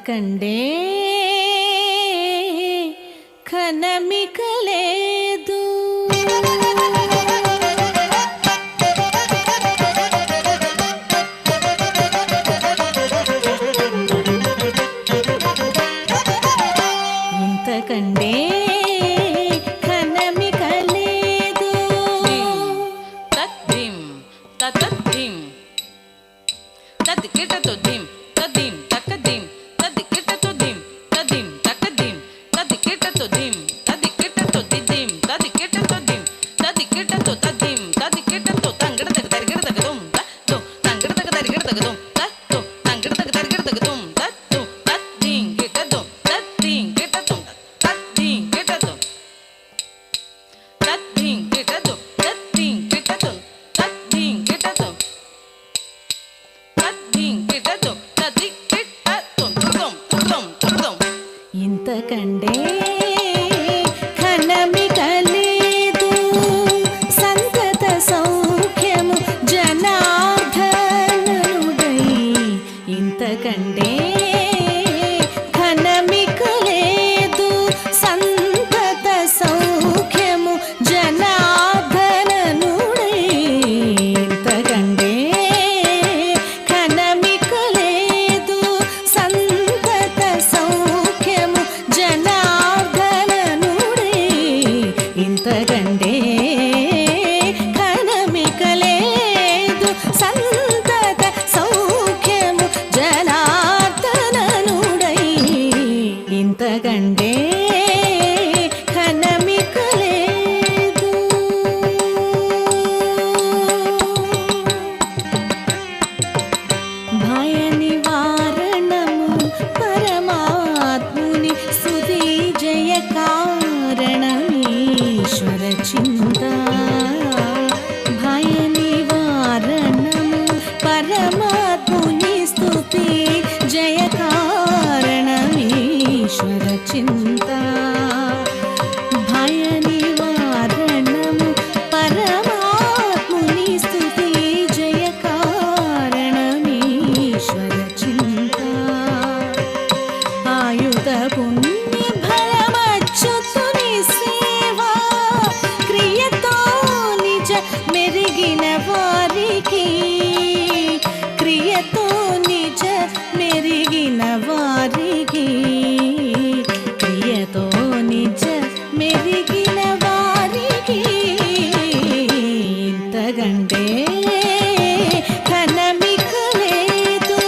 కండే కనమిక లేదు. ఇంతకండే కనమిక లేదు. తద్దిం తతద్దిం తద్కిటతో దిం తద్దిం తకదిం తద్కిటతో దిం తద్దిం తకదిం తద్కిటతో దిం తద్కిటతో దిం తద్కిటతో దిం తద్కిటతో తద్దిం తద్కిటతో తంగడతగ తరిగడతగదుం తత్తో తంగడతగ తరిగడతగదుం తత్తో తంగడతగ తరిగడతగదుం తత్తో తద్దిం కిటతో తద్దిం కిటతో తద్దిం కిటతో తద్దిం కిటతో తద్దిం కిటతో తద్దిం కిటతో ఇంతకండే కనమిక లేదు. సంతత సౌఖ్యము జనార్దనుడై. ఇంతకండే కనమిక లేదు. సంతత సౌఖ్యము జనార్దనుడై. ఇంతకండే కనమిక లేదు. సంతత సౌఖ్యము జనార్దనుడై. ఇంతకండే కనమిక లేదు. సంతత సౌఖ్యము జనార్దనుడై. ఇంతకండే కనమిక లేదు. భయ నివారణము పరమాత్ముని స్తుతి జయ కారణమీశ్వర చింత. భయ నివారణము పరమాత్ముని స్తుతి జయ కారణమీశ్వర చింత. భయ నివారణము పరమాత్ముని స్తుతి జయ కారణమీశ్వర చింత. ఆయుధ పుణ్య ఫలమచ్యుతుని సేవా క్రియతో నిజ మెరిగిన వారికి. క్రియతో నిజ మెరిగిన వారికి. క్రియతో నిజ మెరిగిన వారికి. ఇంతకంటే కనమిక లేదు.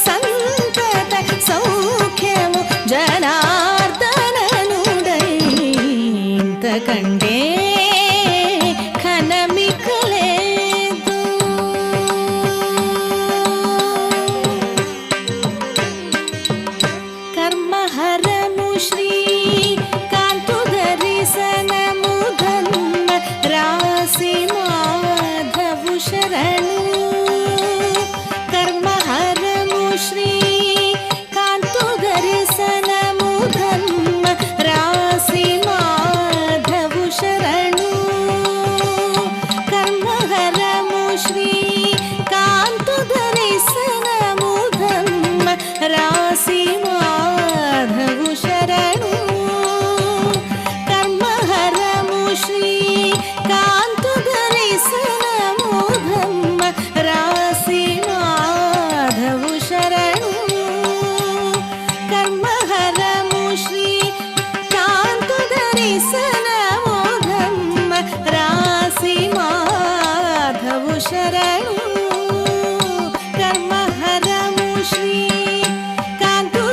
సంతత సౌఖ్యము జనార్దనుడై. ఇంతకంటే కనమిక లేదు. కర్మహరము శ్రీ కాంతు దర్శనము ధన్మ రాసి మాధవు శరణు. కర్మహరము శ్రీ కాంతు దర్శనము ధన్మ రాసి మాధవు శరణు. కర్మహరము శ్రీ కాంతు దర్శనము ధన్మ రాసి మాధవు శరణు. కర్మహరము శ్రీ కాంతు దర్శనము ధన్మ రాసి మాధవు శరణు. కర్మహరము శ్రీ కాంతు దర్శనము ధన్మ రాసి మాధవు శరణు. కర్మహరము శ్రీ కాంతు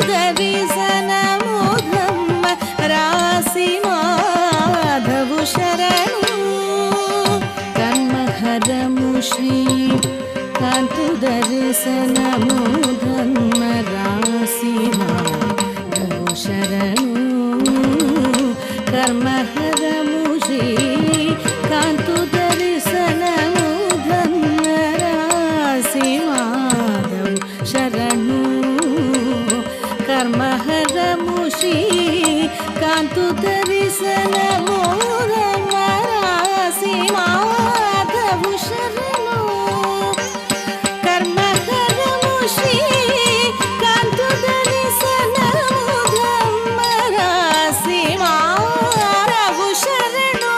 ದರ್ಶನಮು ಧರ್ಮ ರಾಶಿ ಮಾಧವು ಶರಣು ಕರ್ಮಹರಮು ಶ್ರೀ ಕಾಂತು ದರ್ಶನಮು ಧರ್ಮ ರಾಶಿ ಮಾಧವು ಶರಣು ಕರ್ಮಹರಮು ಶ್ರೀ ಕಾಂತು ದರ್ಶನಮು ಧರ್ಮ ರಾಶಿ ಮಾಧವು ಶರಣು ಕರ್ಮಹರಮು ಶ್ರೀ ಕಾಂತು ದರ್ಶನಮು ಧರ್ಮ ರಾಶಿ ಮಾಧವು ಶರಣು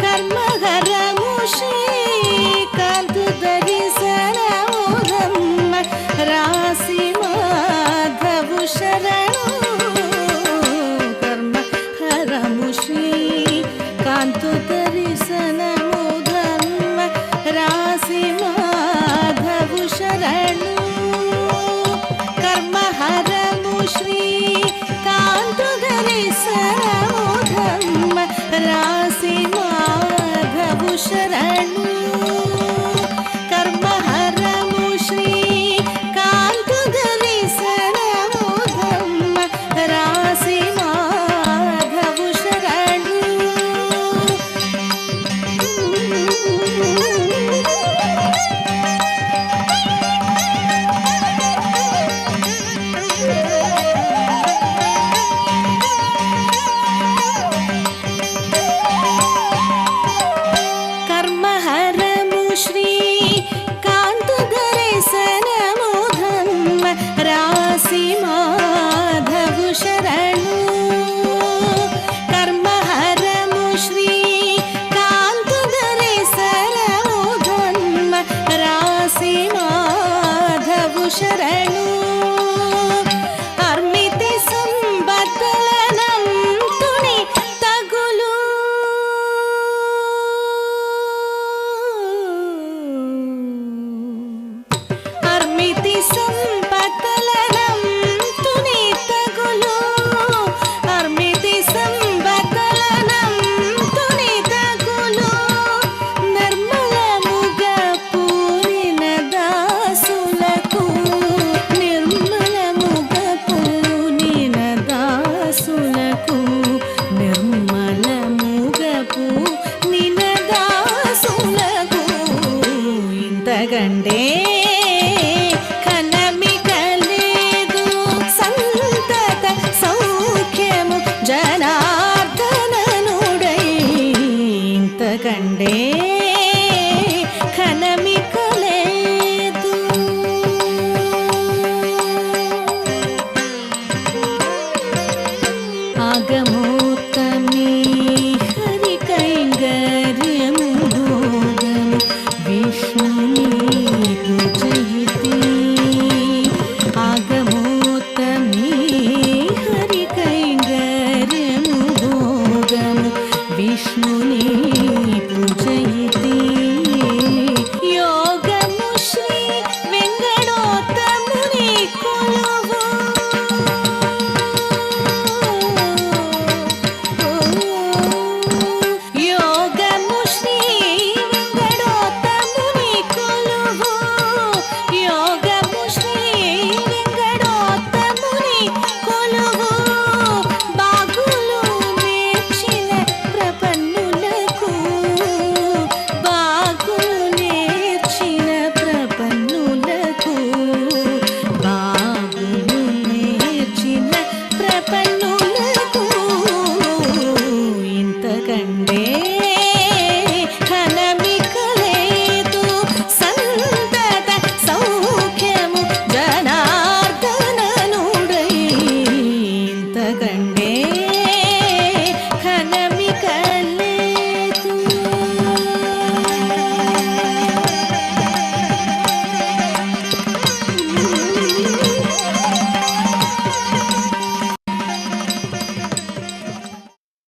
ಕರ್ಮಹರಮು ಶ್ರೀ ಕಾಂತು ದರ್ಶನಮು ಧರ್ಮ ರಾಶಿ ಮಾಧವು ಶರಣು ಕರ್ಮಹರಮು ಶ್ರೀ ಕಾಂತು ದರ್ಶನಮು ಧರ್ಮ ರಾಶಿ ಮಾಧವು ಶರಣು ಕರ್ಮಹರಮು ಶ್ರೀ ಕಾಂತು ದರ್ಶನಮು ಧರ್ಮ ರಾಶಿ ಮಾಧವು ಶರಣು ಕರ್ಮಹರಮು ಶ್ರೀ ಕಾಂತು ದರ್ಶನಮು ಧರ್ಮ ರಾಶಿ ಮಾಧವು ಶರಣು ಕರ್ಮಹರಮು ಶ್ರೀ ಕಾಂತು ದರ್ಶನಮು ಧರ್ಮ ರಾಶಿ ಮಾಧವು ಶರಣು ಕರ್ಮಹರಮು ಶ್ರೀ ಕಾಂತು ದರ್ಶನಮು ಧರ್ಮ ರಾಶಿ ಮಾಧವು ಶರಣು